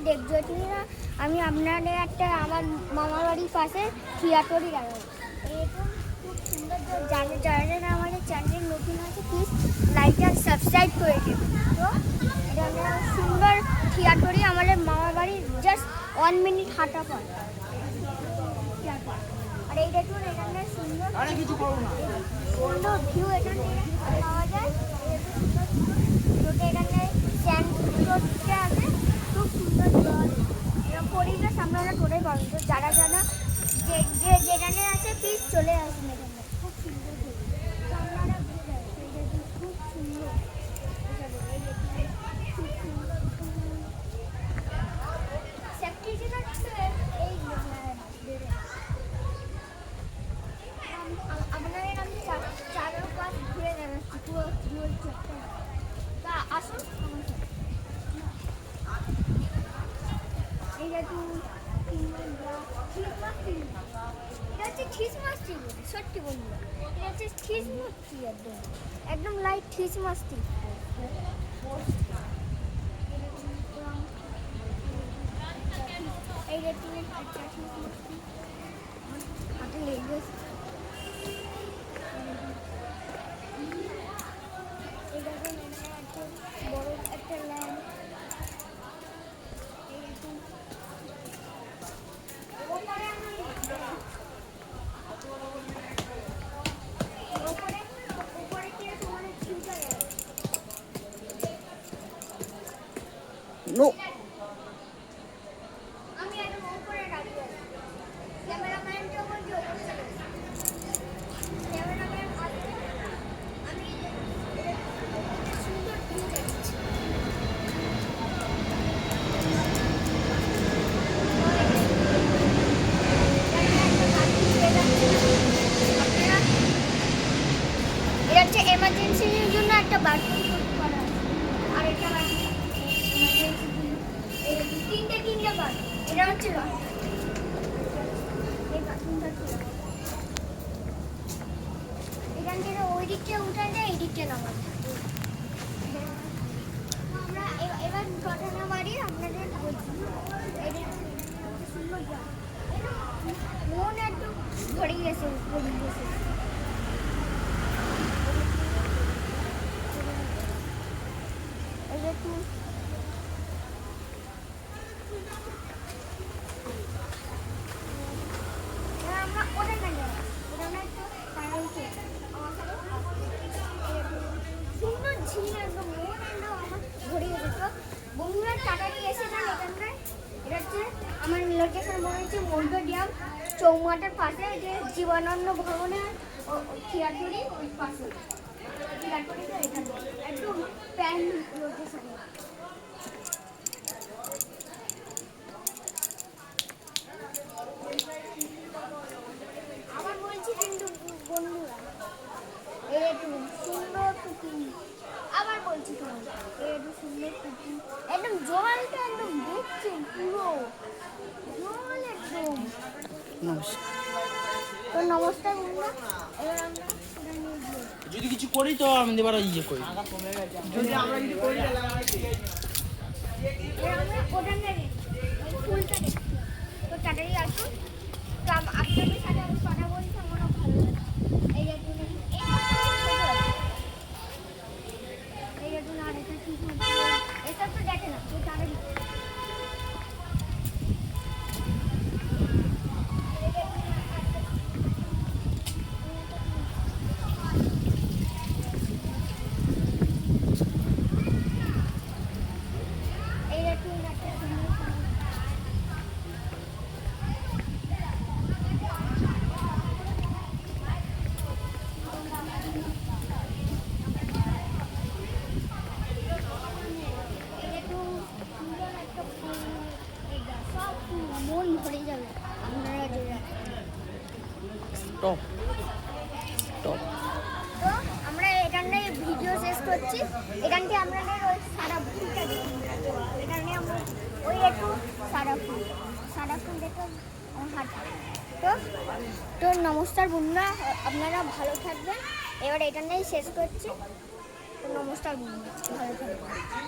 দেবজ্যোতিরা। আমি আপনাদের একটা আমার মামার বাড়ির পাশে থিয়েটারই লাগাবো। এরকম খুব সুন্দর যারা আমাদের চ্যানেল নতুন আছে প্লিজ লাইক আর সাবস্ক্রাইব করে দেবেন। তো এটা সুন্দর থিয়েটারই আমাদের মামার বাড়ির জাস্ট 1 মিনিট হাঁটা পর। আর এই দেখুন এখানে সুন্দর সুন্দর ভিউ এখানে পাওয়া যায়। এখানে স্যান্ড আছে, খুব সুন্দর জল, এরকম পরিবেশ আপনারা টোটাই পাবেন। তো যারা যেখানে আছে প্লিজ চলে আসুন এখানে, খুব সুন্দর আপনারা খুব সুন্দর আপনাদের আমি চারপাশ ঘুরে দেখাচ্ছি পুরো তা আসুন এটা হচ্ছে খ্রিসমাস ট্রি, সত্যি বলবো এটা হচ্ছে খ্রিসমাস ট্রি, একদম লাইট খ্রিসমাস ট্রি। এইটা হাতে লেগে বড় একটা ল্যাম্প। No. আমি একদম উপরে দাঁড়িয়ে আছি, ক্যামেরাম্যানকে বলছি ক্যামেরাম্যান আসছে, আমি সুন্দর ভিউ দেখছি। এটা হচ্ছে এমার্জেন্সির জন্য একটা বাথরুম করা আছে, আর এটা তিনটে বার এটা হচ্ছে এখান থেকে ওই দিকটা উঠা যায়, এই দিকটা নামা যায়। আমরা এবার ঘটনা বাড়ি আপনাদের বলছি, মন একদম ভরে গেছে পরিবেশে। সুন্দর ঝিল একদম মন একদম আমার ভরে গেছে। তো বন্ধুরা টাটারি এসেছেন এখানটায়, এটা হচ্ছে আমার লোকেশন মনে হচ্ছে মন্ডডিয়াম চৌমাটার পাশে, যে জীবনানন্দ ভবনের থিয়েটারি ওই পাশে থিয়েটারিটা এখানে একদম প্যান লোকেশন। আবার বলছি কিন্তু বন্ধুরা একটু সুন্দর টুপি, আবার বলছি তোমার একটু সুন্দর টুপি, একদম জলটা একদম দেখছেন পুরো জল একদম। তো নমস্কার বন্ধুরা, এবার আমরা যদি কিছু করি তো আমি এবার ইয়ে করি, যদি আমরা কিছু করি আমরা ওটা ফুলটা দেখি। তো তাড়াতাড়ি আসুন, তো আপনাদের সাথে আমি কথা বলছি, আমার ভালো লাগে। এই দেখুন এই দেখুন আর এটা কি এসব তো দেখে না, তো তাড়াতাড়ি এই দেখুন একটা মন ভরে যাবে আপনারা স্টপ স্টপ। তো আমরা এখানটায় ভিডিও শেষ করছি, এখানটায় আপনাদের ওই সাদা ফুলটা দেখুন, এখানে আমরা ওই একটু সাদা ফুল দেখে হাঁটা। তো নমস্কার বন্ধুরা, আপনারা ভালো থাকবেন। এবার এখানটাই শেষ করছি। তো নমস্কার বন্ধুরা, ভালো থাকবেন।